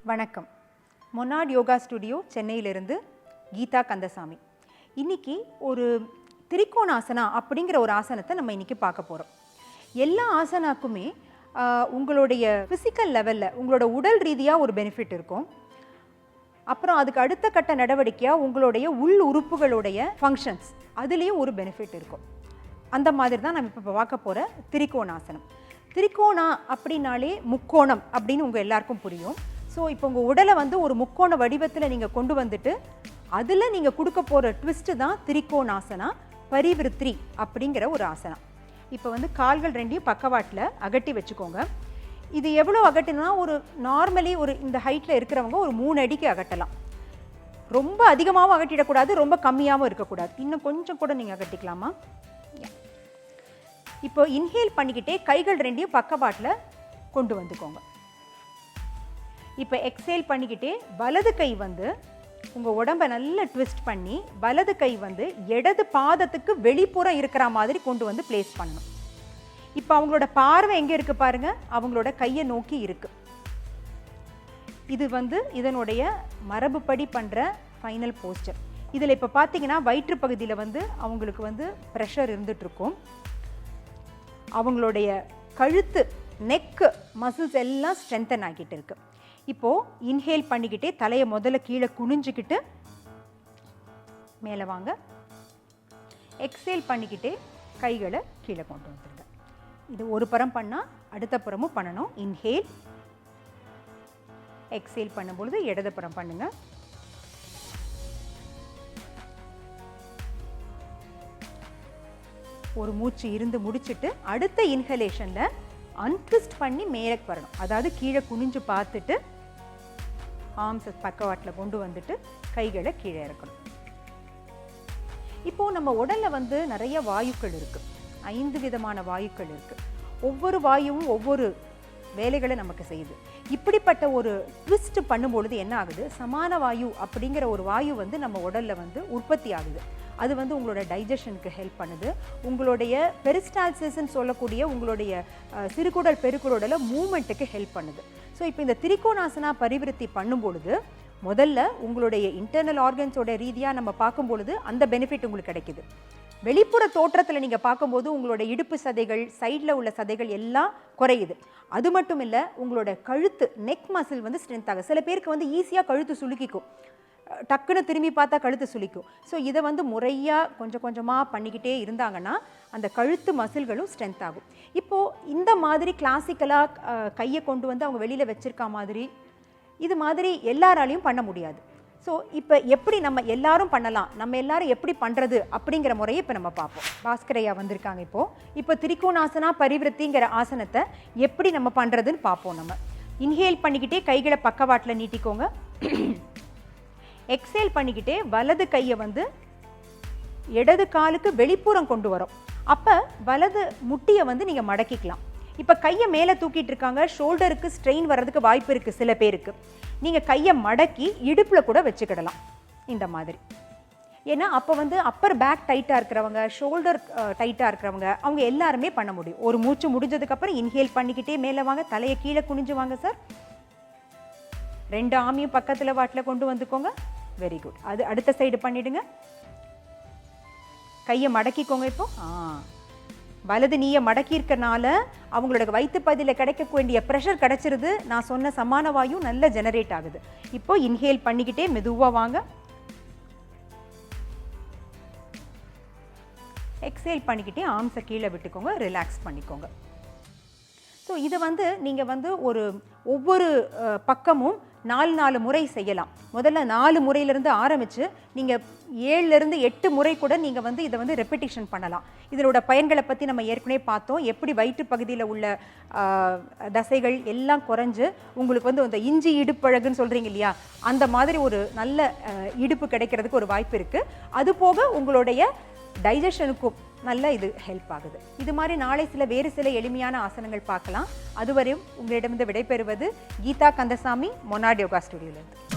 வணக்கம். மொனாட் யோகா ஸ்டுடியோ சென்னையிலிருந்து கீதா கந்தசாமி. இன்னைக்கு ஒரு திரிகோணாசனா அப்படிங்கிற ஒரு ஆசனத்தை நம்ம இன்னைக்கு பார்க்க போகிறோம். எல்லா ஆசனாக்குமே உங்களுடைய ஃபிசிக்கல் லெவலில் உங்களோட உடல் ரீதியாக ஒரு பெனிஃபிட் இருக்கும். அப்புறம் அதுக்கு அடுத்த கட்ட நடவடிக்கையாக உங்களுடைய உள் உறுப்புகளுடைய ஃபங்க்ஷன்ஸ் அதுலேயும் ஒரு பெனிஃபிட் இருக்கும். அந்த மாதிரி தான் நம்ம இப்போ பார்க்க போகிற திரிகோணாசனம். திரிகோணா அப்படின்னாலே முக்கோணம் அப்படின்னு உங்கள் எல்லாருக்கும் புரியும். ஸோ இப்போ உங்கள் உடலை ஒரு முக்கோண வடிவத்தில் நீங்கள் கொண்டு வந்துட்டு அதில் நீங்கள் கொடுக்க போகிற ட்விஸ்ட்டு தான் திரிகோணாசனா பரிவிருத்தி அப்படிங்கிற ஒரு ஆசனம். இப்போ கால்கள் ரெண்டையும் பக்கவாட்டில் அகட்டி வச்சுக்கோங்க. இது எவ்வளோ அகட்டினா நார்மலி இந்த ஹைட்டில் இருக்கிறவங்க ஒரு 3 அடிக்கு அகட்டலாம். ரொம்ப அதிகமாகவும் அகட்டிடக்கூடாது, ரொம்ப கம்மியாகவும் இருக்கக்கூடாது. இன்னும் கொஞ்சம் கூட நீங்கள் அகட்டிக்கலாமா? இப்போ இன்ஹேல் பண்ணிக்கிட்டே கைகள் ரெண்டையும் பக்கவாட்டில் கொண்டு வந்துக்கோங்க. இப்போ எக்ஸேல் பண்ணிக்கிட்டே வலது கை உங்கள் உடம்பை நல்லா ட்விஸ்ட் பண்ணி வலது கை இடது பாதத்துக்கு வெளிப்புறம் இருக்கிற மாதிரி கொண்டு பிளேஸ் பண்ணணும். இப்போ அவங்களோட பார்வை எங்கே இருக்குது பாருங்கள், அவங்களோட கையை நோக்கி இருக்குது. இது இதனுடைய மரபுப்படி பண்ணுற ஃபைனல் போஸ்டர். இதில் இப்போ பார்த்தீங்கன்னா வயிற்று பகுதியில் அவங்களுக்கு ப்ரெஷர் இருந்துகிட்ருக்கும். அவங்களுடைய கழுத்து நெக்கு மசில்ஸ் எல்லாம் ஸ்ட்ரென்தன் ஆகிட்டு இருக்கு. இப்போது இன்ஹேல் பண்ணிக்கிட்டே தலையை முதல்ல கீழே குனிஞ்சிக்கிட்டு மேலே வாங்க. எக்ஸேல் பண்ணிக்கிட்டே கைகளை கீழே கொண்டு வந்துடுங்க. இது ஒரு புறம் பண்ணால் அடுத்த புறமும் பண்ணணும். இன்ஹேல், எக்ஸேல் பண்ணும்பொழுது இடது புறம் பண்ணுங்க. ஒரு மூச்சு இருந்து முடிச்சுட்டு அடுத்த இன்ஹலேஷனில் அன்ட்விஸ்ட் பண்ணி மேலே வரணும். அதாவது கீழே குனிஞ்சு பார்த்துட்டு ஆர்ம்ஸை பக்கவாட்டில் கொண்டு வந்துட்டு கைகளை கீழே இறக்கணும். இப்போது நம்ம உடலில் நிறைய வாயுக்கள் இருக்குது. 5 விதமான வாயுக்கள் இருக்குது. ஒவ்வொரு வாயுவும் ஒவ்வொரு வேலைகளை நமக்கு செய்யுது. இப்படிப்பட்ட ஒரு ட்விஸ்ட் பண்ணும்பொழுது என்ன ஆகுது, சமான வாயு அப்படிங்கிற ஒரு வாயு நம்ம உடலில் உற்பத்தி ஆகுது. அது உங்களோட டைஜஷனுக்கு ஹெல்ப் பண்ணுது. உங்களுடைய பெரிஸ்டால்சிஸ்ன்னு சொல்லக்கூடிய உங்களுடைய சிறுகுடல் பெருக்குடல மூமெண்ட்டுக்கு ஹெல்ப் பண்ணுது. ஸோ இப்போ இந்த திரிகோணாசனா பரிவிருத்தி பண்ணும்பொழுது முதல்ல உங்களுடைய இன்டர்னல் ஆர்கன்ஸோட ரீதியாக நம்ம பார்க்கும்பொழுது அந்த பெனிஃபிட் உங்களுக்கு கிடைக்குது. வெளிப்புற தோற்றத்தில் நீங்கள் பார்க்கும்போது உங்களோட இடுப்பு சதைகள், சைடில் உள்ள சதைகள் எல்லாம் குறையுது. அது மட்டும் இல்லை, உங்களோட கழுத்து நெக் மசில் ஸ்ட்ரென்த் ஆகும். சில பேருக்கு ஈஸியாக கழுத்து சுலுக்கிக்கும், டக்குன்னு திரும்பி பார்த்தா கழுத்து சுளிக்கும். ஸோ இதை முறையாக கொஞ்சம் கொஞ்சமாக பண்ணிக்கிட்டே இருந்தாங்கன்னா அந்த கழுத்து மசில்களும் ஸ்ட்ரென்த் ஆகும். இப்போது இந்த மாதிரி கிளாசிக்கலாக கையை கொண்டு அவங்க வெளியில் வச்சுருக்க மாதிரி இது மாதிரி எல்லாராலையும் பண்ண முடியாது. ஸோ இப்போ எப்படி நம்ம எல்லாரும் பண்ணலாம், நம்ம எல்லாரும் எப்படி பண்ணுறது அப்படிங்கிற முறையை இப்போ நம்ம பார்ப்போம். பாஸ்கரையா வந்திருக்காங்க. இப்போ திரிகோணாசனா பரிவிருத்திங்கிற ஆசனத்தை எப்படி நம்ம பண்ணுறதுன்னு பார்ப்போம். நம்ம இன்ஹேல் பண்ணிக்கிட்டே கைகளை பக்கவாட்டில் நீட்டிக்கோங்க. எக்ஸேல் பண்ணிக்கிட்டே வலது கையை இடது காலுக்கு வெளிப்புறம் கொண்டு வரும். அப்போ வலது முட்டியை நீங்கள் மடக்கிக்கலாம். இப்போ கையை மேலே தூக்கிட்டு இருக்காங்க, ஷோல்டருக்கு ஸ்ட்ரெயின் வர்றதுக்கு வாய்ப்பு இருக்குது சில பேருக்கு. நீங்கள் கையை மடக்கி இடுப்பில் கூட வச்சுக்கிடலாம் இந்த மாதிரி. ஏன்னா அப்போ அப்பர் பேக் டைட்டாக இருக்கிறவங்க, ஷோல்டர் டைட்டாக இருக்கிறவங்க, அவங்க எல்லாருமே பண்ண முடியும். ஒரு மூச்சு முடிஞ்சதுக்கப்புறம் இன்ஹேல் பண்ணிக்கிட்டே மேலே வாங்க, தலையை கீழே குனிஞ்சு வாங்க சார். 2 ஆமியும் பக்கத்தில் வாட்டில் கொண்டு வந்துக்கோங்க. Very good. அது அடுத்த சைடு பண்ணிடுங்க. கையை மடக்கிக்கோங்க. இப்போ வலது நீயை மடக்கி இருக்கனால அவங்களோட வயிற்று பகுதியில் கிடைக்க வேண்டிய ப்ரெஷர் கிடைச்சிருது. நான் சொன்ன சமான வாயு நல்ல ஜெனரேட் ஆகுது. இப்போ இன்ஹேல் பண்ணிக்கிட்டே மெதுவாக வாங்க. எக்ஸேல் பண்ணிக்கிட்டே ஆர்ம்ஸை கீழே விட்டுக்கோங்க, ரிலாக்ஸ் பண்ணிக்கோங்க. ஸோ இதை நீங்கள் ஒவ்வொரு பக்கமும் 4 முறை செய்யலாம். முதல்ல 4 முறையிலிருந்து ஆரம்பித்து நீங்கள் 7லிருந்து 8 முறை கூட நீங்கள் இதை ரெப்பிட்டிஷன் பண்ணலாம். இதனோட பயன்களை பற்றி நம்ம ஏற்கனவே பார்த்தோம். எப்படி வயிற்று பகுதியில் உள்ள தசைகள் எல்லாம் குறைஞ்சு உங்களுக்கு அந்த இஞ்சி இடுப்பழகுன்னு சொல்கிறீங்க இல்லையா, அந்த மாதிரி ஒரு நல்ல இடுப்பு கிடைக்கிறதுக்கு ஒரு வாய்ப்பு இருக்குது. அதுபோக உங்களுடைய டைஜஷனுக்கும் நல்ல இது ஹெல்ப் ஆகுது. இது மாதிரி நாளை வேறு சில எளிமையான ஆசனங்கள் பார்க்கலாம். அதுவரையும் உங்களிடமிருந்து விடைபெறுவது கீதா கந்தசாமி, மொனாட் யோகா ஸ்டுடியோலேருந்து.